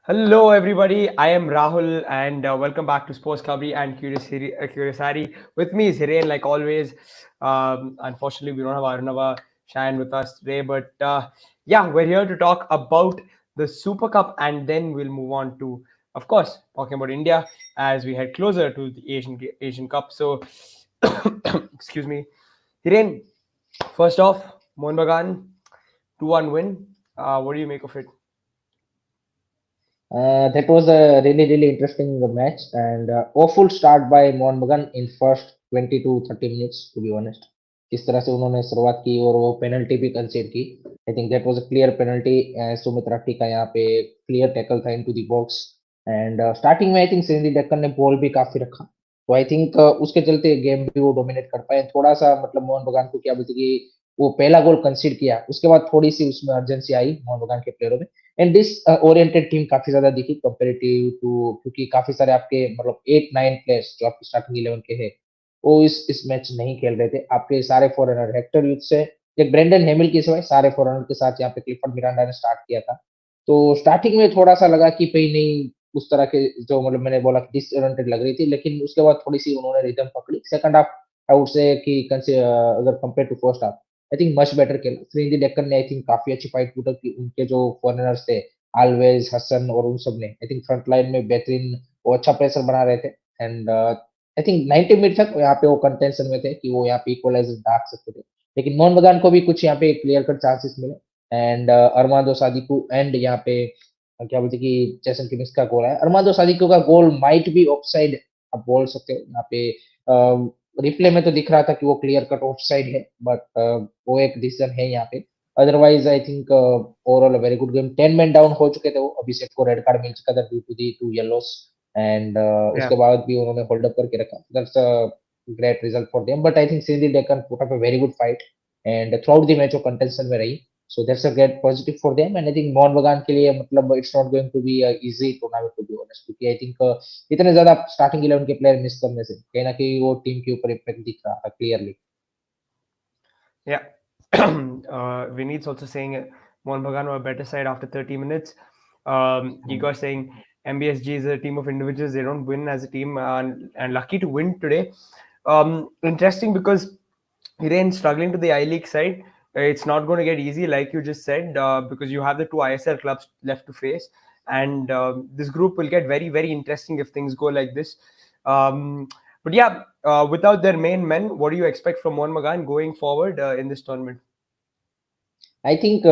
Hello, everybody. I am Rahul, and welcome back to Sports Kabri and Curiosity. With me is Hiren, like always. Unfortunately, we don't have Arunava Shan with us today, but yeah, we're here to talk about the Super Cup, and then we'll move on to, of course, talking about India as we head closer to the Asian Cup. So, excuse me, Hiren. First off, Mohun Bagan 2-1 win. What do you make of it? That was a really interesting match and awful start by Mohun Bagan in first 20 to 30 minutes to be honest. किस तरह से उन्होंने शुरुआत की और वो penalty भी कंसीड की. आई think that was a clear penalty. Sumit Rathi का यहाँ पे क्लियर टैकल था into the box and starting में आई थिंक सिंधी डेक्कन ने बॉल भी काफी रखा. तो आई थिंक उसके चलते गेम भी वो डोमिनेट कर पाए. थोड़ा सा मतलब मोहन बगान को क्या बोलते कि वो पहला गोल कंसीड किया उसके बाद थोड़ी सी उसमें अर्जेंसी आई मोहन बगान के प्लेयरों में. एंड दिस ओरिएंटेड टीम काफी ज्यादा दिखी कंपेरेटिव टू क्योंकि काफी सारे आपके मतलब 8-9 प्लेयर्स जो आपके स्टार्टिंग 11 के हैं वो इस मैच नहीं खेल रहे थे. आपके सारे फॉरेनर हेक्टर यूथ से एक ब्रेंडन हेमिल के सिवाय सारे फॉरेनर के साथ यहाँ पे क्लिफर्ड मिरांडा ने स्टार्ट किया था. तो स्टार्टिंग में थोड़ा सा लगा कि भाई नहीं उस तरह के जो मतलब मैंने बोला डिसओरिएंटेड लग रही थी लेकिन उसके बाद थोड़ी सी उन्होंने रिदम पकड़ी. Second half I would say कि अगर compare to first half I think much better खेला. श्रीनिधि डेक्कन ने आई थिंक काफी अच्छी फाइट पुट अप की. उनके जो फॉरेनर्स थे आलवेज हसन और उन सब ने आई थिंक फ्रंट लाइन में बेहतरीन वो अच्छा प्रेशर बना रहे थे. एंड आई थिंक 90 मिनट तक यहाँ पे वो कंटेंशन में थे कि वो यहाँ पे इक्वलाइजर दाग सकते थे. लेकिन मोहन बगान को भी कुछ यहाँ पे क्लियर कट चांसेस मिले एंड अरमादो सादिकू एंड यहाँ पे क्या बोलते कि जैसन किमिंग्स का गोल है. अरमादो सादिकू का गोल माइट बी ऑफसाइड आप बोल सकते हो. यहाँ पे रिप्ले में तो दिख रहा था कि वो क्लियर कट ऑफ साइड है बट वो एक डिसीजन है यहाँ पे. Otherwise I think overall very good game. 10 man down हो चुके थे वो. अभिषेक को रेड कार्ड मिल चुका था ड्यू टू दी 2 येलोस एंड उसके Yeah. बाद भी उन्होंने होल्ड अप करके रखा. That's a great result for them but I think Sindhi Deccan put up a very good fight and through out the match वो कंटेंशन में रही. So that's a great positive for them and I think Mohan बगान के लिए मतलब it's not going to be a easy tournament to be honest क्योंकि I think इतने ज्यादा स्टार्टिंग 11 के प्लेयर मिस करने से कहीं ना कहीं वो टीम के ऊपर इम्पैक्ट दिख रहा था clearly. Yeah. Vineet's also saying Mohun Bagan were a better side after 30 minutes. Igor saying MBSG is a team of individuals. They don't win as a team and lucky to win today. Interesting because Hiren struggling to the I League side. It's not going to get easy, like you just said, because you have the two ISL clubs left to face. And this group will get very interesting if things go like this. But yeah, without their main men, what do you expect from Mon Magan going forward in this tournament? I think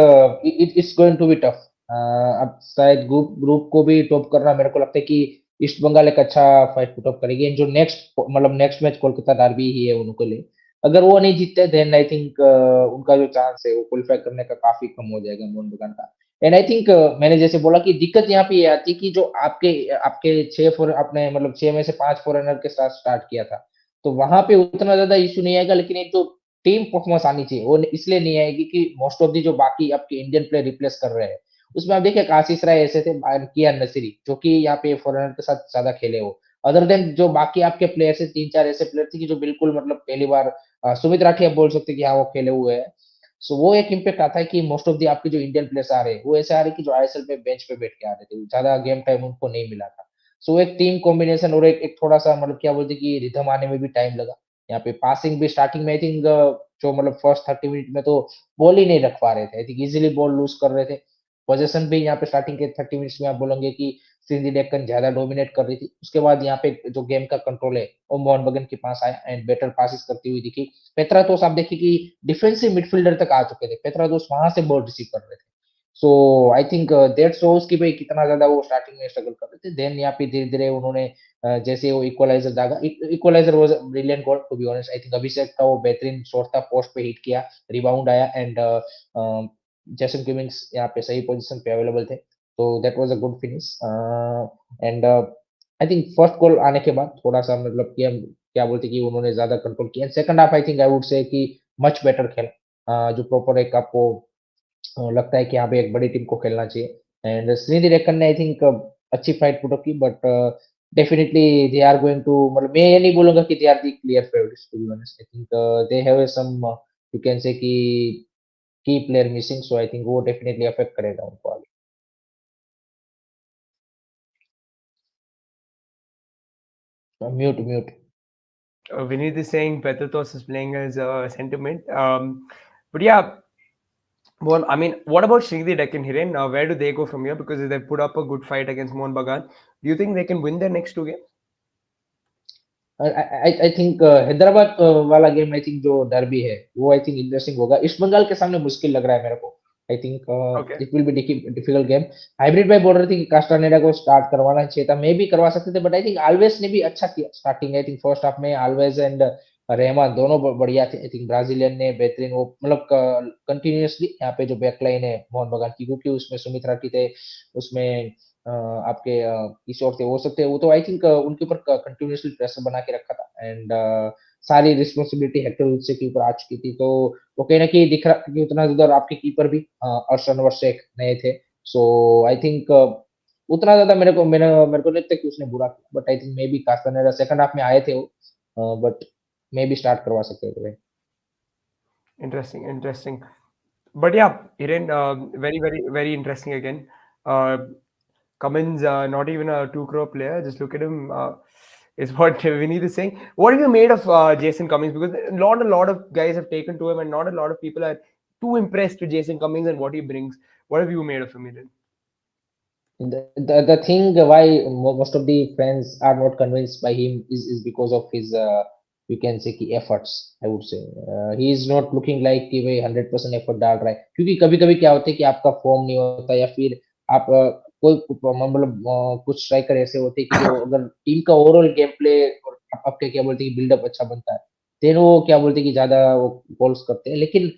it's going to be tough. अब शायद group group को भी top करना मेरे को लगता है कि ईस्ट बंगाल एक अच्छा फाइट पुट अप करेगी. एंड जो नेक्स्ट मतलब नेक्स्ट मैच कोलकाता डार्बी ही है उनको लिए अगर वो नहीं जीतते देन आई थिंक उनका जो चांस है वो क्वालिफाई करने का काफी कम हो जाएगा मोहन बगान का. एंड आई थिंक मैंने जैसे बोला कि दिक्कत यहाँ पे ये आती है कि जो आपके आपके छह फोर आपने मतलब छह में से पांच फॉरेनर के साथ स्टार्ट किया था तो वहां पे उतना ज्यादा इश्यू नहीं आएगा. लेकिन एक जो टीम परफॉर्मेंस आनी चाहिए वो इसलिए नहीं आएगी कि मोस्ट ऑफ दी जो बाकी आपके इंडियन प्लेयर रिप्लेस कर रहे हैं उसमें आप देखिए आशीष राय ऐसे थे कियान नसीरी जो कि यहाँ पे फॉरेनर के साथ ज्यादा खेले हो. अदर देन जो बाकी आपके प्लेयर से तीन चार ऐसे प्लेयर थे कि जो बिल्कुल मतलब पहली बार सुमित राठी आप बोल सकते हैं कि हाँ वो खेले हुए हैं. सो वो एक इम्पैक्ट आता है कि मोस्ट ऑफ दी आपके जो इंडियन प्लेयर्स आ रहे हैं वो ऐसे आ रहे हैं कि जो आईएसएल में बेंच पे बैठ के आ रहे थे. ज्यादा गेम टाइम उनको नहीं मिला था. सो एक टीम कॉम्बिनेशन और एक थोड़ा सा मतलब क्या बोलते कि रिदम आने में भी टाइम लगा. यहाँ पे पासिंग भी स्टार्टिंग में आई थिंक जो मतलब फर्स्ट 30 मिनट में तो बॉल ही नहीं रख पा रहे थे. I think easily ball lose कर रहे थे. पोजीशन भी यहाँ पे स्टार्टिंग के 30 मिनट्स में आप बोलेंगे कि सिंधी डेक्कन ज्यादा डोमिनेट कर रही थी. उसके बाद यहाँ पे जो गेम का कंट्रोल है वो मोहन बगन के पास आया एंड बेटर पासिस करती हुई दिखी. पेत्रातोस आप देखिए कि डिफेंसिव मिडफील्डर तक आ चुके थे. पेत्रातोस वहां से बॉल रिसीव कर रहे थे. सो आई थिंक दैट शोज कि भाई कितना ज्यादा वो स्टार्टिंग में स्ट्रगल कर रहे थे. देन यहाँ पे धीरे धीरे उन्होंने जैसे वो इक्वलाइजर दागा. Equaliser was brilliant goal to be honest. I think Abhishek का वो बेहतरीन शॉट था पोस्ट पे हिट किया रिबाउंड आया एंड जैसन किमिंग्स यहाँ पे सही पोजीशन पे अवेलेबल थे. तो that was a good finish and I think first goal आने के बाद थोड़ा सा मतलब कि हम क्या बोलते कि उन्होंने ज्यादा कंट्रोल किया. Second half I think I would say कि मच बेटर खेला. जो प्रॉपर एक आपको लगता है कि यहाँ पे एक बड़ी टीम को खेलना चाहिए. एंड श्रीनिधि रेक्कन ने आई थिंक अच्छी फाइट पुट अप की but definitely they are going to मतलब मैं ये नहीं बोलूंगा कि they are the clear favourites to be honest. I think they have some you can say कि key player missing. So I think वो definitely affect करेगा उनको आगे. Mute. Vineet is saying Petratos is playing as a sentiment. But yeah, well, I mean, what about Shridi Deccan Hiren? Where do they go from here? Because they put up a good fight against Mohun Bagan. Do you think they can win their next two games? I think Hyderabad वाला game, I think जो derby है वो I think interesting होगा। East Bengal के सामने मुश्किल लग रहा है मेरे को। I think Okay. It will be difficult game. Hybrid भाई बोल रहे थे कि कास्टानेडा को स्टार्ट करवाना चाहिए था, मे भी करवा सकते थे, बट आई थिंक आलवेज ने भी अच्छा किया starting. I think first half में आलवेज एंड रहमान दोनों बढ़िया थे। आई थिंक ब्राजीलियन ने बेहतरीन वो मतलब कंटिन्यूअसली यहाँ पे जो बैकलाइन है मोहन बगान की, क्योंकि उसमें सुमित राठी थे, उसमें आपके किशोर थे, वो सब थे, वो तो आई थिंक उनके ऊपर कंटिन्यूअसली प्रेशर बना के रखा था। एंड सारी रिस्पॉन्सिबिलिटी हेक्टर विल्से के ऊपर आ चुकी थी, तो वो कहीं ना कहीं दिख रहा था कि उतना ज्यादा आपके कीपर भी अर्शन वर्षेक नए थे। सो आई थिंक उतना ज्यादा मेरे को नहीं लगता कि उसने बुरा किया, but I think may be कास्तानेरा सेकंड हाफ में आए थे वो, बट मे बी स्टार्ट करवा सकते थे भाई। Interesting, interesting. But yeah, Hiren, very, very, very interesting again. Uh, Cummins, not even a 2 crore player. Just look at him. Is what Vinny is saying. What have you made of Jason Cummings? Because a lot of guys have taken to him, and not a lot of people are too impressed with Jason Cummings and what he brings. What have you made of him, Hiren? The thing why most of the fans are not convinced by him is because of his you can say कि efforts। I would say he is not looking like कि भाई 100% effort डाल रहा है, क्योंकि कभी कभी क्या होता है कि आपका फॉर्म नहीं होता, या फिर आप मतलब कुछ स्ट्राइकर ऐसे होते हैं कि जो अगर टीम का ओवरऑल गेम प्ले और आपके क्या बोलते हैं कि बिल्डअप अच्छा बनता है, देन वो क्या बोलते हैं कि ज्यादा वो गोल्स करते हैं। लेकिन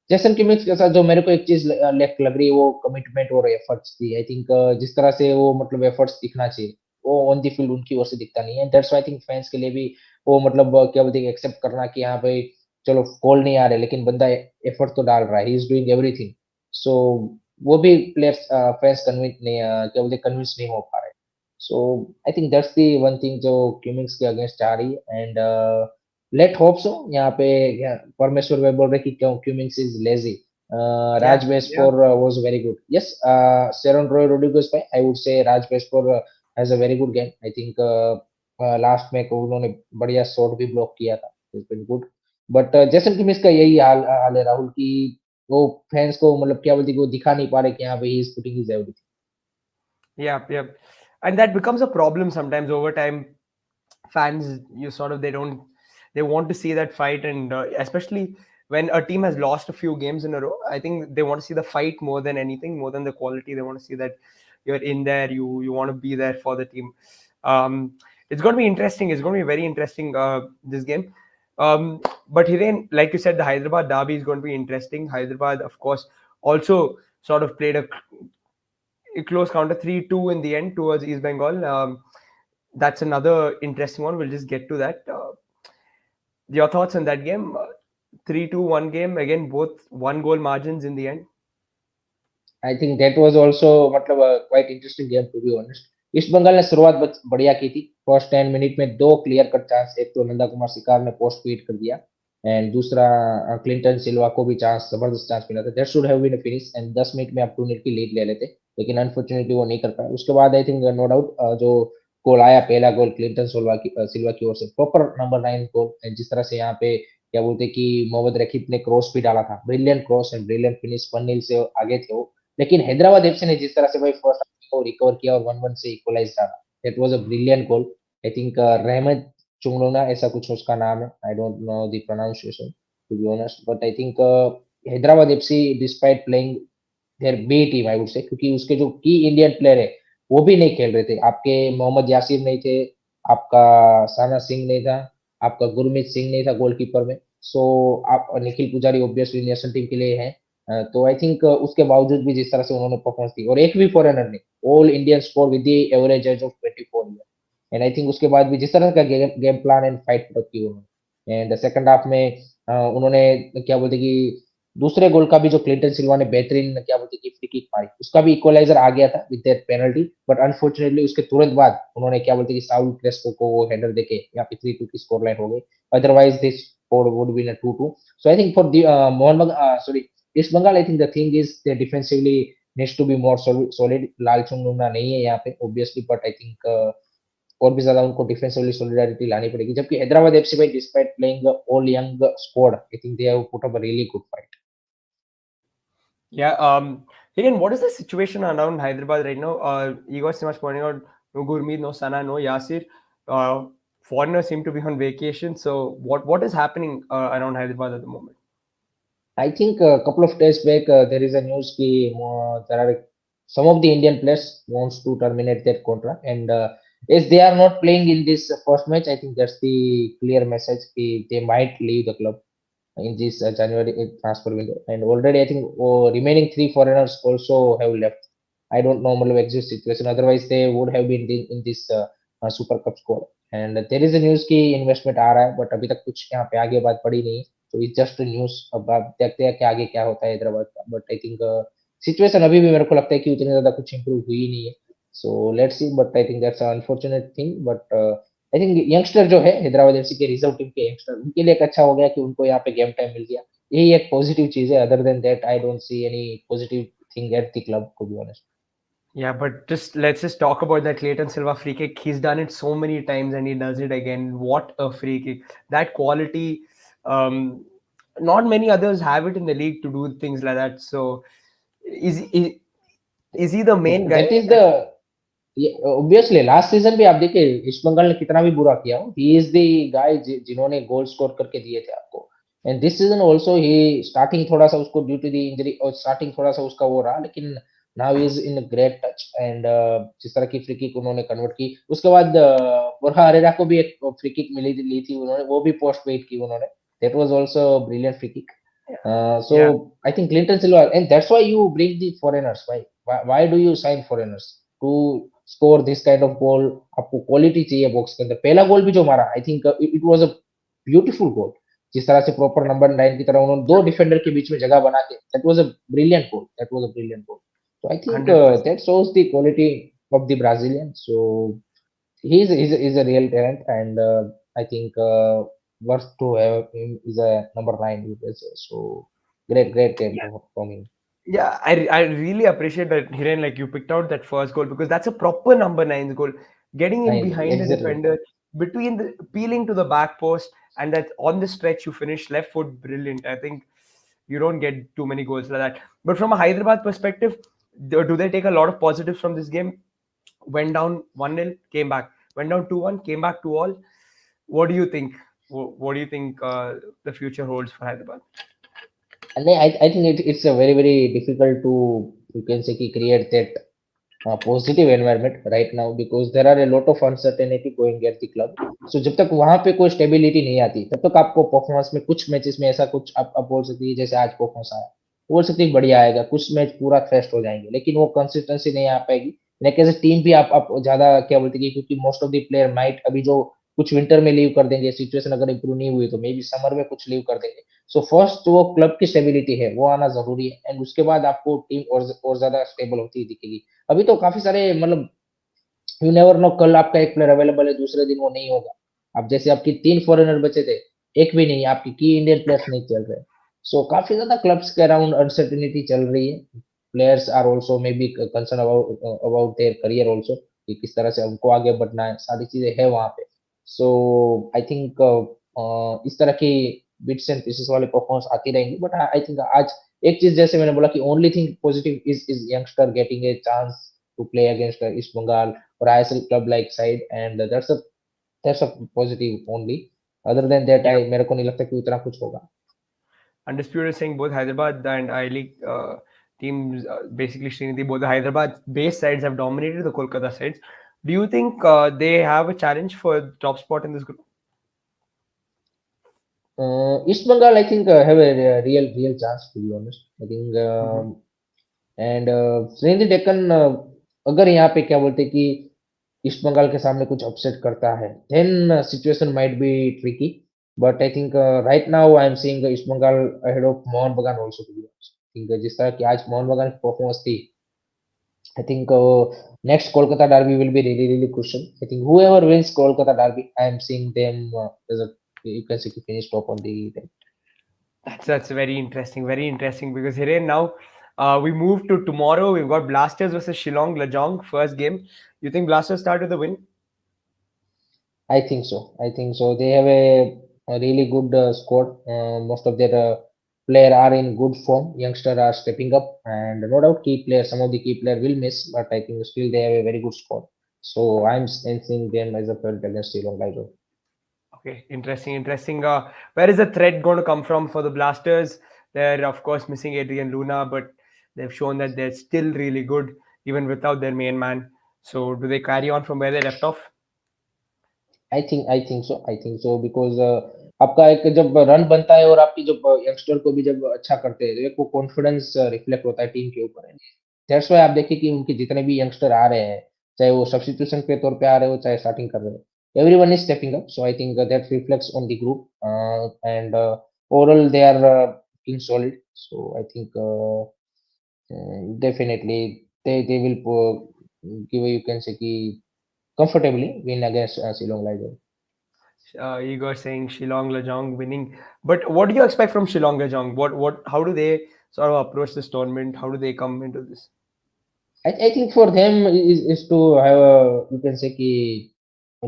जैसन किमिक्स के साथ जो मेरे को एक चीज लग रही है वो कमिटमेंट और एफर्ट्स थी। आई थिंक जिस तरह से वो मतलब एफर्ट्स दिखना चाहिए वो ऑन दी फील्ड उनकी ओर से दिखता नहीं है। That's why I think fans के लिए भी वो मतलब क्या बोलते हैं एक्सेप्ट करना कि यहाँ पे चलो गोल नहीं आ रहे लेकिन बंदा एफर्ट तो डाल रहा है, ही इज डूइंग एवरीथिंग। सो वो भी प्लेयर्स फैंस कन्विंस नहीं क्या बोलते कन्विंस नहीं हो पा रहे। So I think that's the one thing जो क्यूमिंग्स के अगेंस्ट आ रही है। एंड लेट होप सो यहाँ पे परमेश्वर भाई बोल रहे कि क्यों Cummings is lazy. Yeah, Raj yeah. Bespor was very good. Yes, Sharon Roy Rodriguez by I would say Raj Bespor has a very good game. I think last में को उन्होंने बढ़िया शॉट भी ब्लॉक किया था, इट्स बीन गुड। बट जैसन किमिस का यही हाल है राहुल की, वो फैंस को मतलब क्या बोलते हैं कि वो दिखा नहीं पा रहे कि यहाँ पे he is putting his everything. Yeah, yeah. And that becomes a problem sometimes over time. Fans, you sort of, they want to see that fight, and especially when a team has lost a few games in a row, I think they want to see the fight more than anything, more than the quality. They want to see that you're in there, you want to be there for the team. It's going to be interesting. It's going to be very interesting, this game. But Hiren, like you said, the Hyderabad derby is going to be interesting. Hyderabad, of course, also sort of played a close counter 3-2 in the end towards East Bengal. That's another interesting one. We'll just get to that. Your thoughts on that game? 3-2 one game again, both one goal margins in the end. I think that was also मतलब quite interesting game to be honest. East Bengal ने शुरुआत बढ़िया की थी। First 10 minute में दो clear cut chance, एक तो नंदा कुमार सिकार ने पोस्ट फीड कर दिया, एंड दूसरा क्लिंटन सिल्वा को भी चांस, जबरदस्त चांस मिला था। That should have been a finish, and 10 minute में आप 2-0 की लीड ले लेते, लेकिन अनफॉर्चुनेटली वो नहीं कर पाया। उसके बाद आई थिंक नो डाउट जो गोल आया, पहला गोल क्लिंटन सिल्वा की ओर से, प्रॉपर नंबर 9 गोल। एंड जिस तरह से यहाँ पे क्या बोलते हैं कि मोहम्मद रकीब ने क्रॉस भी डाला था, brilliant cross and brilliant finish, 1-0 से आगे थे वो। लेकिन हैदराबाद एफसी ने जिस तरह से भाई फर्स्ट हाफ को रिकवर किया और 1-1 से इक्वलाइज डाला, that was a brilliant goal. I think Rahmat Chunglona ऐसा कुछ उसका नाम है, I don't know the pronunciation to be honest, but I think Hyderabad FC despite playing their B team I would say, क्योंकि उसके जो की इंडियन प्लेयर है वो भी नहीं खेल रहे थे। आपके मोहम्मद यासिर नहीं थे, आपका साना सिंह नहीं था, आपका गुरमीत सिंह नहीं था गोलकीपर में। सो आप निखिल पुजारी ऑब्वियसली नेशनल टीम के लिए है। तो आई थिंक उसके बावजूद भी जिस तरह से उन्होंने परफॉर्मेंस दी, और एक भी फॉरेनर ने, all Indian score with the average age of 24 year. And I think उसके बाद भी जिस तरह का गेम प्लान एंड फाइट की उन्होंने, एंड सेकंड हाफ में उन्होंने क्या बोलते कि दूसरे गोल का भी जो क्लिंटन सिल्वा ने बेहतरीन क्या बोलते कि फ्री किक मारी, उसका भी इक्वलाइजर आ गया था with that penalty, but unfortunately उसके तुरंत बाद उन्होंने क्या बोलते कि साउल क्रेस्पो को वो हेडर देके यहाँ पे 3-2 की स्कोर लाइन हो गई। Otherwise this score would been a 2-2। So I think for Mohun sorry East Bengal, I think the thing is they defensively needs to be more solid. Lalchungnunga नहीं है यहाँ पे ऑब्वियसली, बट आई थिंक और भी ज्यादा उनको डिफेंसिवली सॉलिडारिटी लानी पड़ेगी, जबकि हैदराबाद एफसी भाई despite playing all young squad, I think they have put up a really good fight. Yeah. Again, what is the situation around Hyderabad right now? You got so much pointing out no Gurmeet, no Sana, no Yasir. Uh, Foreigners seem to be on vacation. So what is happening around Hyderabad at the moment? I think a couple of days back there is a news ki there are some of the Indian players wants to terminate their contract, and as they are not playing in this first match, I think that's the clear message ki they might leave the club in this January transfer window. And already, I think remaining three foreigners also have left. I don't know मतलब exit situation. Otherwise, they would have been in this Super Cup squad. And there is a news कि investment आ रहा है, but अभी तक कुछ यहाँ पे आगे बात पड़ी नहीं. So it's just a news. अब आप देखते हैं कि आगे क्या होता है हैदराबाद का. But I think situation अभी भी मेरे को लगता है कि उतनी ज्यादा कुछ improve हुई नहीं है. So let's see. But I think that's an unfortunate thing. But I think youngster जो है हैदराबाद एफसी के रिजर्व टीम के यंगस्टर, उनके लिए एक अच्छा हो गया कि उनको यहाँ पे गेम टाइम मिल गया. यही एक पॉजिटिव चीज है. Other than that I don't see any positive thing at the club, to be honest. Yeah, but just let's just talk about that Clayton Silva free kick. He's done it so many times and he does it again. What a free kick! That quality, um, not many others have it in the league to do things like that. So, is is, is he the main guy? That is the obviously last season भी आप देखिए east Bengal ने कितना भी बुरा किया हो, he is the guy जिन्होंने गोल स्कोर करके दिए थे आपको. And this season also he starting थोड़ा सा उसको ड्यू टू द इंजरी और स्टार्टिंग थोड़ा सा उसका वो रहा, लेकिन now is in great touch. And जिस तरह की फ्री किक उन्होंने कन्वर्ट की, उसके बाद बोरहा अरेरा को भी एक फ्री किक मिली ली थी उन्होंने, वो भी पोस्ट वेट की उन्होंने. That was also brilliant free kick. So Yeah, I think Clinton Silva, and that's why you bring the foreigners. Why do you sign foreigners to score this kind of goal? आपको quality चाहिए box के अंदर. पहला गोल भी जो मारा, I think it was a beautiful goal. जिस तरह से प्रॉपर नंबर 9 की तरह उन्होंने दो डिफेंडर के बीच में जगह बना के, that was a brilliant goal. That was a brilliant goal. So I think 100%. that shows the quality of the Brazilian. So he's a real talent, and I think worth to have him is a number 9. You can say. So great game from him. Yeah, I really appreciate that, Hiren, like you picked out that first goal because that's a proper number nine's goal. Getting in 9 behind the exactly. defender, between the peeling to the back post, and that on the stretch you finish left foot brilliant. I think you don't get too many goals like that. But from a Hyderabad perspective, do they take a lot of positives from this game? Went down 1-0, came back. Went down 2-1, came back to all. What do you think? What do you think the future holds for Hyderabad? And I think it's a very difficult to, you can say, कि create that positive environment right now, because there are a lot of uncertainty going at the club. So जब तक वहां पे कोई stability नहीं आती, तब तक आपको परफॉर्मेंस में कुछ मैचेस में ऐसा कुछ आप बोल सकते हैं जैसे आज परफॉर्मेंस आया, बोल सकते हैं बढ़िया आएगा, कुछ मैच पूरा थ्रेस्ट हो जाएंगे, लेकिन वो कंसिस्टेंसी नहीं आ पाएगी. लेकिन एज ए टीम भी आप ज्यादा क्या बोलते हैं, क्योंकि most of the player might अभी जो कुछ विंटर में लीव कर देंगे, सिचुएशन अगर इंप्रूव नहीं हुई तो मे बी समर में कुछ लीव कर देंगे. सो फर्स्ट वो क्लब की स्टेबिलिटी है वो आना जरूरी है, एंड उसके बाद आपको टीम और ज्यादा स्टेबल होती दिखेगी. अभी तो काफी सारे मतलब यू नेवर नो, कल आपका एक प्लेयर अवेलेबल है, दूसरे दिन वो नहीं होगा. अब जैसे आपकी 3 फॉरेनर बचे थे, एक भी नहीं, आपकी की इंडियन प्लेयर्स नहीं चल रहे. सो काफी ज्यादा क्लब्स के अराउंड अनसर्टेनिटी चल रही है. Players are also may be concern about their career also, कि किस तरह से उनको आगे बढ़ना है, सारी चीजें है वहां पे. सो आई थिंक इस तरह की बिट्स एंड पीसेस वाले परफॉर्मेंस आती रहेंगी. बट आई थिंक आज एक चीज जैसे मैंने बोला कि only thing positive is youngster getting a chance to play against East Bengal or ISL club like side, and that's a positive only. Other than that, I Yeah. मेरे को नहीं लगता कि उतना कुछ होगा. Undisputed saying both Hyderabad and I League teams, basically Srinidhi, both the Hyderabad base sides have dominated the Kolkata sides. Do you think they have a challenge for the top spot in this group? East Bengal, I think have a real chance, to be honest. I think Mm-hmm. and Srinidhi Deccan अगर यहाँ पे क्या बोलते हैं कि east Bengal के सामने कुछ अपसेट करता है, then situation might be tricky. But I think right now I am seeing East Bengal ahead of Mohun Bagan also, to be honest. Think जिस तरह की आज मोहन बगान की परफॉर्मेंस थी, I think next Kolkata derby will be really crucial. I think whoever wins Kolkata derby, I am seeing them as a, you can say, finish top on the. That's very interesting because here now we move to tomorrow. We've got Blasters versus Shillong Lajong first game. You think Blasters start with a win? I think so. I think so. They have a really good squad. Most of their player are in good form. Youngsters are stepping up, and no doubt key players. Some of the key player will miss, but I think still they have a very good squad. So I'm sensing them as a favorite against Sri Lanka. Okay, interesting, interesting. Where is the threat going to come from for the Blasters? They're of course missing Adrian Luna, but they've shown that they're still really good even without their main man. So do they carry on from where they left off? I think so because आपका एक जब run बनता है और आपकी जब youngster को भी जब अच्छा करते हैं तो एक वो कॉन्फिडेंस रिफ्लेक्ट होता है टीम के ऊपर। दैट्स व्हाई आप देखिए कि उनके जितने भी यंगस्टर आ रहे हैं, चाहे वो सब्स्टिट्यूशन के तौर पे आ रहे हो, चाहे स्टार्टिंग कर रहे हो, everyone is stepping up. So I think that reflects on the group and overall they are being solid. So I think definitely they will give you can say कि comfortably win against Sri Lanka. Igor saying Shillong Lajong winning, but what do you expect from Shillong Lajong? What? How do they sort of approach this tournament? How do they come into this? I think for them is to have you can say ki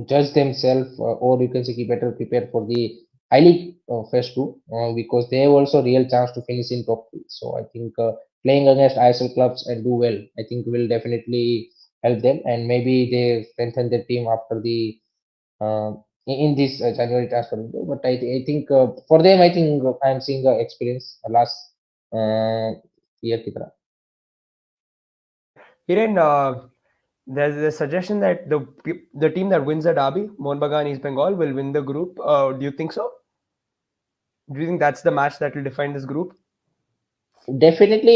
judge themselves or you can say ki better prepare for the highly phase two because they have also real chance to finish in top three. So I think playing against ISL clubs and do well, I think will definitely help them and maybe they strengthen their team after the uh, in this January transfer window. But I think for them, I think I am seeing experience last uh, year की तरह. Hiren, there's a suggestion that the team that wins the derby, Mohun Bagan East Bengal, will win the group. Do you think so? Do you think that's the match that will define this group? Definitely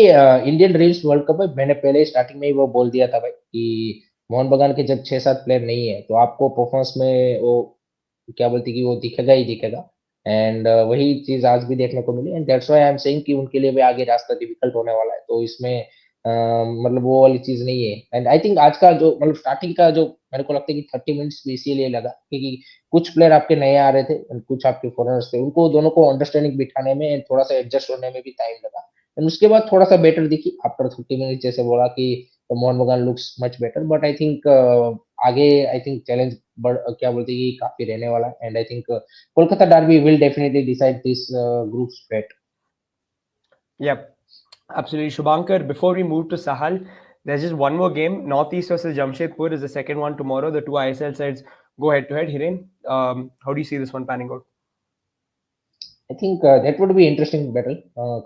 Indian dreams world cup में मैंने पहले starting में ही वो बोल दिया था भाई कि मोहन बगान के जब 6-7 प्लेयर नहीं है तो आपको परफॉर्मेंस में वो क्या बोलते कि वो दिखेगा ही दिखेगा एंड वही चीज आज भी देखने को मिली and that's why I am saying कि उनके लिए भी आगे रास्ता डिफिकल्ट होने वाला है तो इसमें मतलब वो वाली चीज नहीं है एंड आई थिंक आज का जो मतलब स्टार्टिंग का जो मेरे को लगता है कि 30 मिनट्स भी इसीलिए लगा क्योंकि कुछ प्लेयर आपके नए आ रहे थे and कुछ आपके फॉरेनर्स थे उनको दोनों को अंडरस्टैंडिंग बिठाने में and थोड़ा सा एडजस्ट होने में भी टाइम लगा एंड उसके बाद थोड़ा सा बेटर दिखी आफ्टर 30 मिनट जैसे बोला कि मोहन बगान looks much better but I think आगे आई थिंक चैलेंज बड़ क्या बोलते हैं कि काफी रहने वाला है and I think Kolkata derby will definitely decide this group fate Yep, absolutely. Shubhankar, before we move to Sahal, there's just one more game. Northeast versus Jamshedpur is the second one tomorrow. The two ISL sides go head to head. Hiren, how do you see this one panning out? I think that would be interesting battle.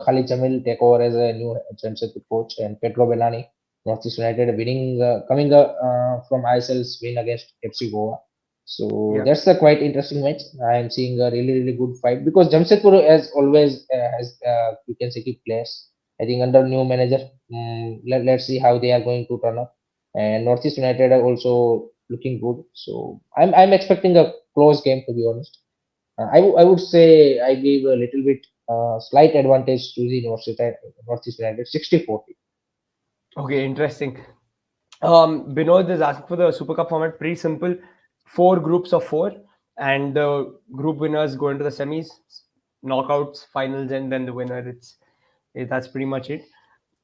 Khalid Jamil take over as a new Jamshedpur coach, and Pedro Belani, Northeast United, winning coming from ISL's win against FC Goa. So Yeah. that's a quite interesting match. I am seeing a really good fight because Jamshedpur as always has you can say key players. I think under new manager, let's see how they are going to turn up. And Northeast United are also looking good. So I'm expecting a close game to be honest. I would say I give a little bit slight advantage to the Northeast United 60-40. Okay, interesting. Binod is asking for the Super Cup format. Pretty simple. Four groups of four, and the group winners go into the semis, knockouts, finals, and then the winner. That's pretty much it.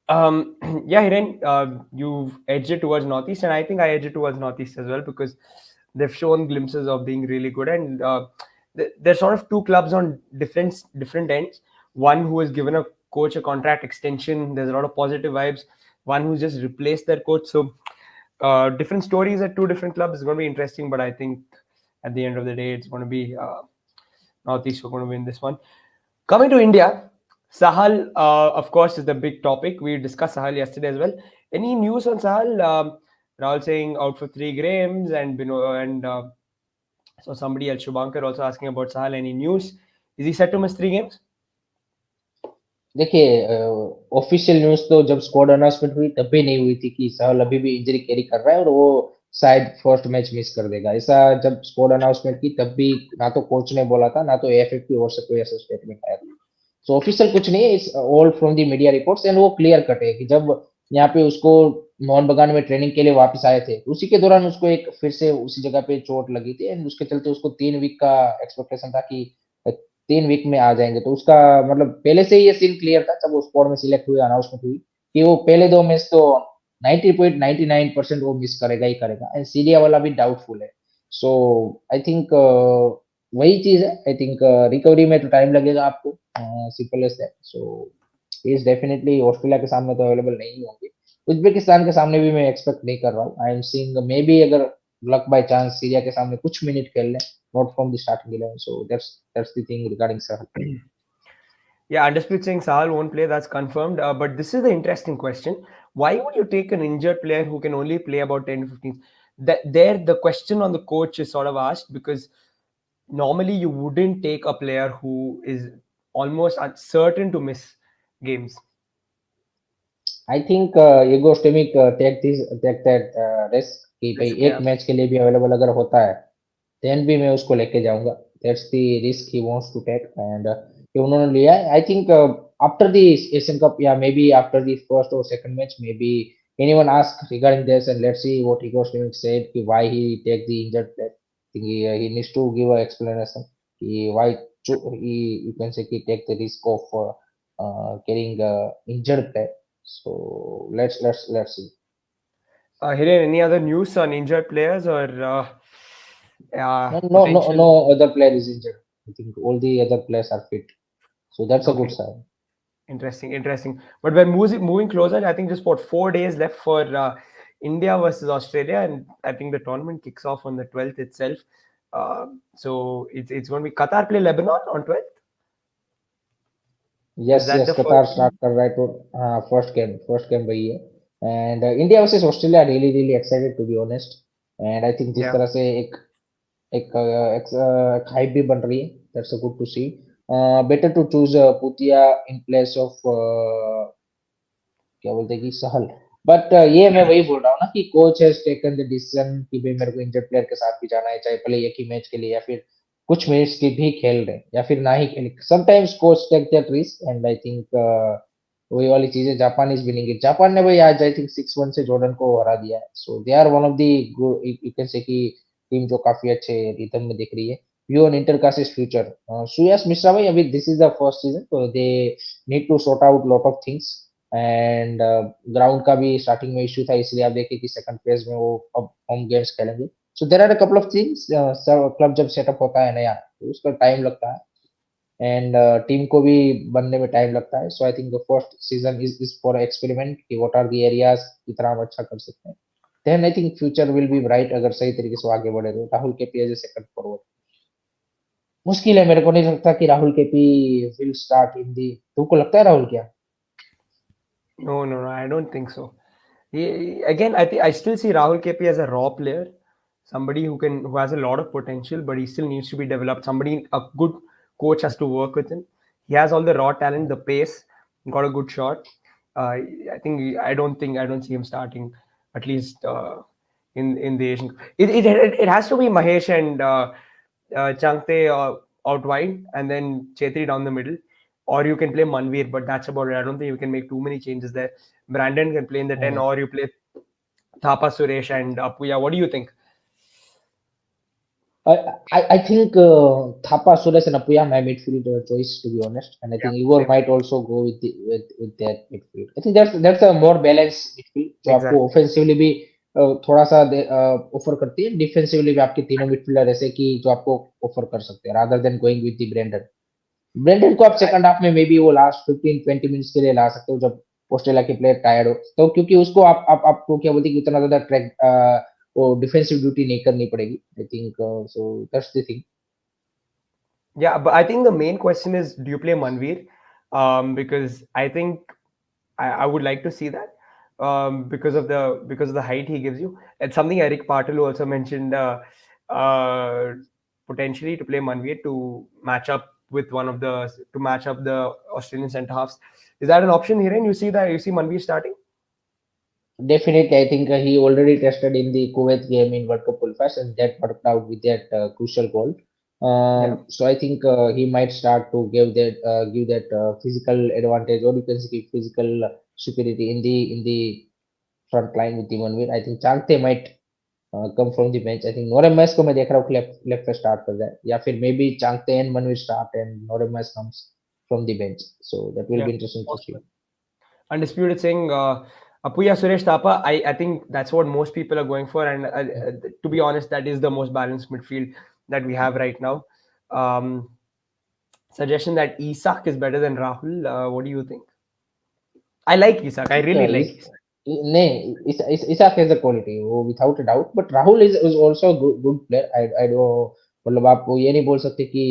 Yeah, Hiren, you've edged it towards Northeast, and I think I edged it towards Northeast as well because they've shown glimpses of being really good. And there's sort of two clubs on different ends. One who has given a coach a contract extension. There's a lot of positive vibes. One who's just replaced their coach. So different stories at two different clubs. It's going to be interesting, but I think at the end of the day, it's going to be Northeast who are going to win this one. Coming to India, Sahal, of course, is the big topic. We discussed Sahal yesterday as well. Any news on Sahal? Rahul saying out for 3 games, and so somebody else, Shubhankar, also asking about Sahal. Any news? Is he set to miss 3 games? देखिए official news तो जब squad announcement हुई तब भी नहीं हुई थी कि सहल अभी भी इंजरी कैरी कर रहा है और वो शायद फर्स्ट मैच मिस कर देगा ऐसा जब स्क्वाड अनाउंसमेंट की तब भी ना तो कोच ने बोला था ना तो एएफएफ की ओर से कोई ऐसा स्टेटमेंट आया था सो ऑफिशियल कुछ नहीं है it's all from the media reports and वो क्लियर कट है कि जब यहाँ पे उसको मोहन बगान में ट्रेनिंग के लिए वापस आए थे उसी के दौरान उसको एक फिर से उसी जगह पे चोट लगी थी एंड उसके चलते उसको 3 वीक का एक्सपेक्टेशन था कि 3 वीक में आ जाएंगे तो उसका मतलब पहले से ही ये सीन क्लियर था जब वो स्क्वाड में सिलेक्ट हुए अनाउंसमेंट हुई कि वो पहले 2 मैच तो 90.99% वो मिस करेगा ही करेगा एंड सीरिया वाला भी डाउटफुल है सो आई थिंक वही चीज है। आई थिंक रिकवरी में तो टाइम लगेगा आपको, simple as that. So is definitely Australia के सामने तो अवेलेबल नहीं होंगे। उज्बेकिस्तान के सामने भी मैं एक्सपेक्ट नहीं कर रहा हूँ। I am seeing may be अगर लक बाय चांस सीरिया के सामने कुछ मिनट खेल लें, not from the starting 11। So that's the thing regarding Sahal. Yeah, Undisputed saying Sahal won't play, that's confirmed. But this is the interesting question. Why would you take an injured player who can only play about 10 to 15? There, the question on the coach is sort of asked because normally you wouldn't take a player who is almost certain to miss games. I think Igor Stimac take that risk कि भाई Risk, एक yeah. Match के लिए भी available अगर होता है, then भी मैं उसको लेके जाऊंगा। That's the risk he wants to take, and ये उन्होंने लिया है। I think after the Asian cup या maybe after the first और second match, maybe anyone ask regarding this, and let's see what Igor Stimac said कि why he take the injured player. I think he needs to give an explanation कि why he, you can say he take the risk of carrying injured player. So let's see. Hiren, any other news on injured players or No potential? other player is injured. I think all the other players are fit. So that's a good Okay. sign. Interesting, interesting. But we're moving closer. I think just about 4 days left for India versus Australia, and I think the tournament kicks off on the 12th itself. So it's going to be Qatar play Lebanon on 12th. Is Yes, that yes, the first Qatar start game? कर रहा है तो first game वही है। And India versus Australia really excited to be honest. And I think जिस Yeah. तरह से एक हाइप भी बन रही है, that's good to see. Better to choose Puitea in place of क्या बोलते हैं कि सहल। बट ये मैं वही बोल रहा हूँ ना कि coach has taken the decision कि भाई मेरे को इंजर्ड प्लेयर के साथ भी जाना है, चाहे भले एक ही मैच के लिए या फिर कुछ मिनट्स की भी खेल रहे हैं या फिर ना ही खेले। Sometimes coach take that risk, and I think वही वाली चीज है। Japan is winning it. Japan ने भाई आज आई थिंक 6-1 से जॉर्डन को हरा दिया है। So they are one of the you can say कि टीम जो काफी अच्छे रिदम में दिख रही है। View on intercaste future, Suyash Mishra भाई अभी this is the first season, तो they need to sort out lot of things. And ground का भी स्टार्टिंग में इश्यू था, इसलिए आप देखिए कि सेकंड फेज में वो अब होम गेम्स खेलेंगे। So there are a couple of things. Club जब सेटअप होता है नया तो उसका टाइम लगता है, एंड टीम को भी बनने में टाइम लगता है। So I think the first season is for experiment कि व्हाट आर द एरियाज कितना हम अच्छा कर सकते हैं। Then I think future will be bright अगर सही तरीके से आगे बढ़े तो। Rahul K P as a second forward मुश्किल है। मेरे को नहीं लगता कि Rahul K P will start in the. तुमको लगता है राहुल क्या? No, no, no. I don't think so. Again, I think I still see Rahul KP as a raw player, somebody who has a lot of potential, but he still needs to be developed. Somebody a good coach has to work with him. He has all the raw talent, the pace, got a good shot. I think I don't see him starting at least in the Asian. It has to be Mahesh and Changte out wide, and then Chetri down the middle, or you can play Manveer, but that's about it. I don't think you can make too many changes there. Brandon can play in the 10, or you play Thapa Suresh and Apuya. What do you think? I I think Thapa, Suresh, and Apuya my midfield choice to be honest, and I Yeah, think Igor same. might also go with that midfield. I think that's a more balanced midfield जो आपको Exactly. offensively भी थोड़ा सा offer करती है, defensively भी आपके तीनों मिडफील्डर ऐसे कि जो आपको ऑफर कर सकते हैं rather than going with the Brandon. Brandon को आप I, सेकंड हाफ में मे बी वो लास्ट 15-20 मिनट्स के लिए ला सकते हो जब ऑस्ट्रेलिया के प्लेयर टायर्ड हो, तो क्योंकि उसको आपको क्या बोलते हैं कि उतना ज्यादा ट्रैक वो डिफेंसिव ड्यूटी नहीं करनी पड़ेगी। I think so that's the thing. yeah, but I think the main question is, do you play Manveer? Because I think I would like to see that because of the height he gives you. It's something Eric Partel also mentioned uh, potentially to play Manveer to match up with to match up the Australian centre halves. Is that an option here? And you see Manveer starting? Definitely, I think he already tested in the Kuwait game in World Cup qualifiers, and that worked out with that crucial goal. Yeah. So I think he might start to give that physical advantage, or you can say physical superiority in the front line with the Manveer. I think Changte might come from the bench. I think Noremes को मैं देख रहा हूँ left पे start कर जाए, या फिर maybe Chhangte and Manvir start and Noremes comes from the bench. So that will Yeah. be interesting to see. Possible. Undisputed saying Apuya Suresh Thapa, I think that's what most people are going for. And to be honest, that is the most balanced midfield that we have right now. Um, Suggestion that Isak is better than Rahul. What do you think? I like Isak. I ठीक really है like Isak. नहीं Isaac has the quality वो without a doubt but Rahul is also good player I do मतलब आप वो ये नहीं बोल सकते कि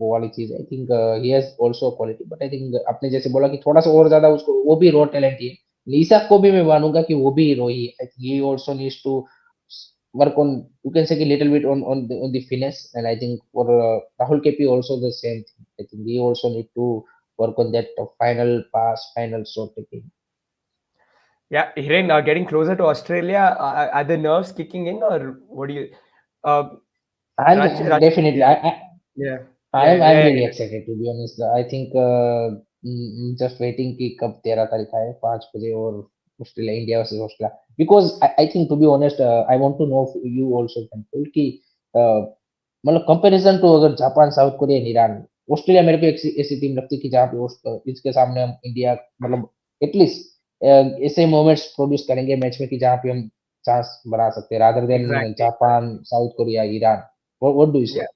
वो वाली चीज I think he has also quality but I think आपने जैसे बोला कि थोड़ा सा और ज्यादा उसको वो भी रॉ टैलेंट ही है इसाक को भी मैं मानूंगा कि वो भी रो ही है ही also needs to work on you can say a little bit on the finesse and I think for Rahul KP also the same thing I think he also need to work on that final pass final shot taking. Yeah, Hiren, getting closer to Australia, are the nerves kicking in, or what do you? Uh, I'm definitely. yeah, yeah, yeah, I'm yeah, really excited to be honest. I think just waiting कि कब 13 तारीख आए 5 बजे और Australia India versus Australia because I think to be honest I want to know you also Pankaj, कि मतलब comparison to अगर Japan south Korea Iran Australia मेरे को एक ऐसी टीम लगती है कि जहाँ पे इसके सामने हम इंडिया मतलब एटलीस्ट ऐसे मोमेंट्स प्रोड्यूस करेंगे मैच में कि जहाँ पे हम चांस बना सकते हैं rather then exactly, Japan exactly. South Korea Iran what do you Yeah,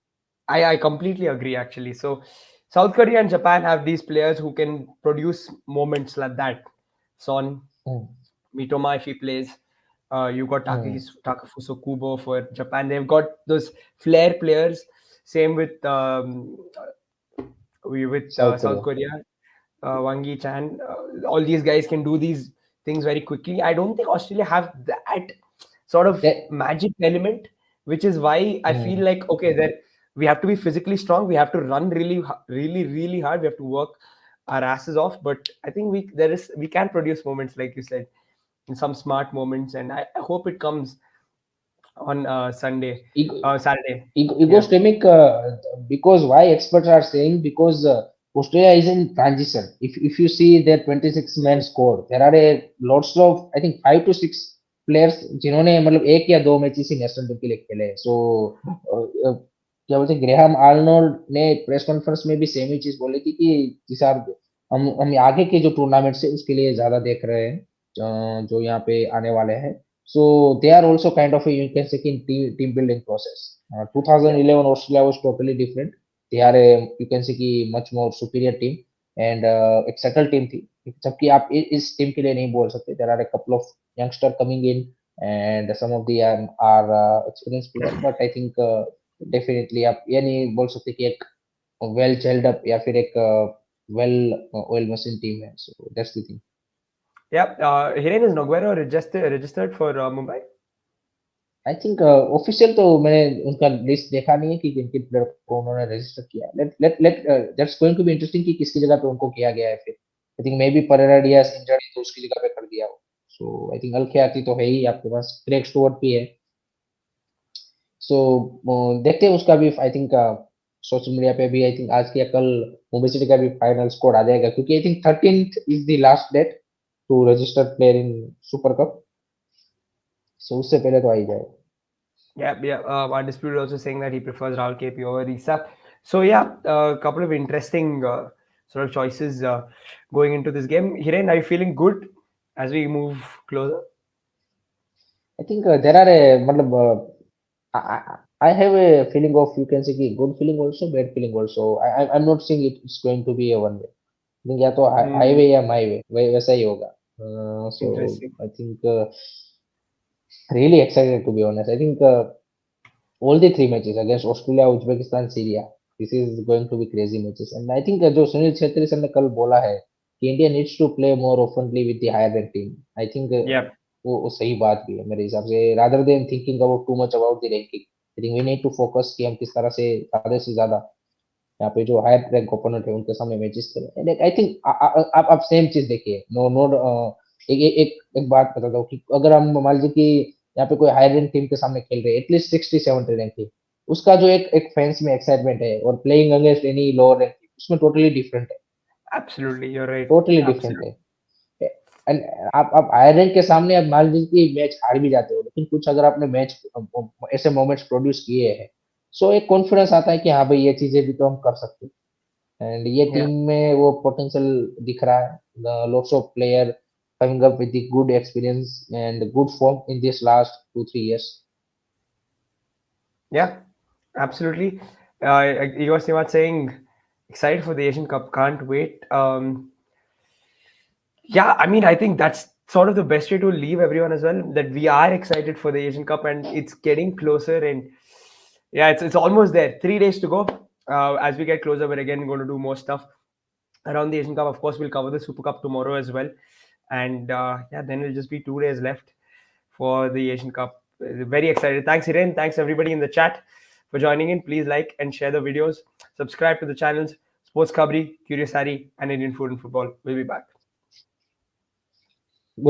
say? I completely agree actually. So, South Korea and Japan have these players who can produce moments like that. Son, Hmm, Mitoma if he plays. You got hmm. Takafuso Kubo for Japan. They've got those flair players. Same with South South Korea. Korea, Wangi Chan. All these guys can do these things very quickly. I don't think Australia have that sort of That, magic element, which is why I feel hmm. like okay, that we have to be physically strong. We have to run really hard. We have to work our asses off. But I think we can produce moments like you said, in some smart moments, and I hope it comes on Saturday. Ego Yeah, stemming because why experts are saying because Australia is in transition. If you see their 26 man squad, there are a lots of I think 5 to 6 players जिन्होंने मतलब एक या दो matches ही national team के लिए खेले सो क्या बोलते हैं ग्रेहम आर्नोल्ड ने प्रेस कॉन्फ्रेंस में भी सेम ही चीज बोली थी कि जिस हम आगे के जो टूर्नामेंट्स है उसके लिए ज्यादा देख रहे हैं जो यहाँ पे आने वाले हैं so they are also kind of a you can say in team building process. yeah, 2011 Australia was totally different. They are a you can say कि much more superior team and एक settled team थी. जबकि आप इस team के लिए नहीं बोल सकते. There are a couple of youngster coming in and some of the are experienced player. But I think definitely आप ये नहीं बोल सकते कि एक well gelled up या फिर एक well oil machine team है. So that's the thing. yeah. Hiren is Noguero registered for Mumbai. I think official तो मैंने उनका लिस्ट देखा नहीं है कि किन किन प्लेयर को उन्होंने रजिस्टर किया late late late that's going to be interesting कि किसकी जगह पे उनको किया गया है फिर I think may be Pereyra Diaz injured तो उसकी जगह पे कर दिया हो सो आई थिंक अल्खियाती तो है ही आपके पास क्रेग स्टुअर्ट भी है सो देखते हैं उसका भी आई थिंक सोशल मीडिया पे भी आई थिंक आज या कल मुंबई सिटी का भी फाइनल स्कोर आ जाएगा क्योंकि I think 13th is the last date to register player in super cup so उससे पहले तो आ ही जाएगा Yeah, yeah. Undisputed also saying that he prefers Rahul KP over Isak. So yeah, a couple of interesting sort of choices going into this game. Hiren, are you feeling good as we move closer? I think there are a मतलब I have a feeling of you can say कि good feeling also bad feeling also I'm not saying it's going to be a one way I think या तो Hmm, highway या my way वैसा ही होगा so interesting. I think really excited to be honest I think all the three matches against Australia Uzbekistan Syria this is going to be crazy matches and I think जो Sunil Chhetri sir ने कल बोला है कि India needs to play more oftenly with the higher ranked team I think Yeah, वो सही बात भी है मेरे हिसाब से rather than thinking about too much about the ranking I think we need to focus कि हम किस तरह से ज्यादा से ज्यादा यहाँ पे जो हायर रैंक ओपोनेंट है उनके सामने मैचेस खेले एंड आई थिंक आप सेम चीज देखिए नो नो एक बात बताता हूँ कि अगर हम मान लीजिए कि यहाँ पे कोई हायर रैंक टीम के सामने खेल रहे हैं एटलीस्ट 60-70 रैंक की उसका जो एक फैंस में एक्साइटमेंट है और playing against any lower rank उसमें टोटली डिफरेंट है absolutely. You're right. Totally different Absolutely. है एंड आप हायर रैंक के सामने आप मान लीजिए कि मैच हार भी जाते हो लेकिन कुछ अगर आपने मैच ऐसे मोमेंट्स प्रोड्यूस किए हैं सो एक कॉन्फिडेंस आता है कि हाँ भाई ये चीजें भी तो हम कर सकते हैं एंड ये Yeah. टीम में वो पोटेंशियल दिख रहा है lots of player coming up with the good experience and the good form in this last 2 3 years. Yeah, absolutely. You were saying excited for the Asian Cup. Can't wait. Yeah, I mean, I think that's sort of the best way to leave everyone as well. That we are excited for the Asian Cup, and it's getting closer. And yeah, it's almost there. 3 days to go. As we get closer, we're again going to do more stuff around the Asian Cup. Of course, we'll cover the Super Cup tomorrow as well. And yeah, then it'll just be 2 days left for the Asian Cup. Very excited. Thanks, Hiren. Thanks, everybody in the chat for joining in. Please like and share the videos. Subscribe to the channels Sports Kabri, Curious Harry, and Indian Food and Football. We'll be back.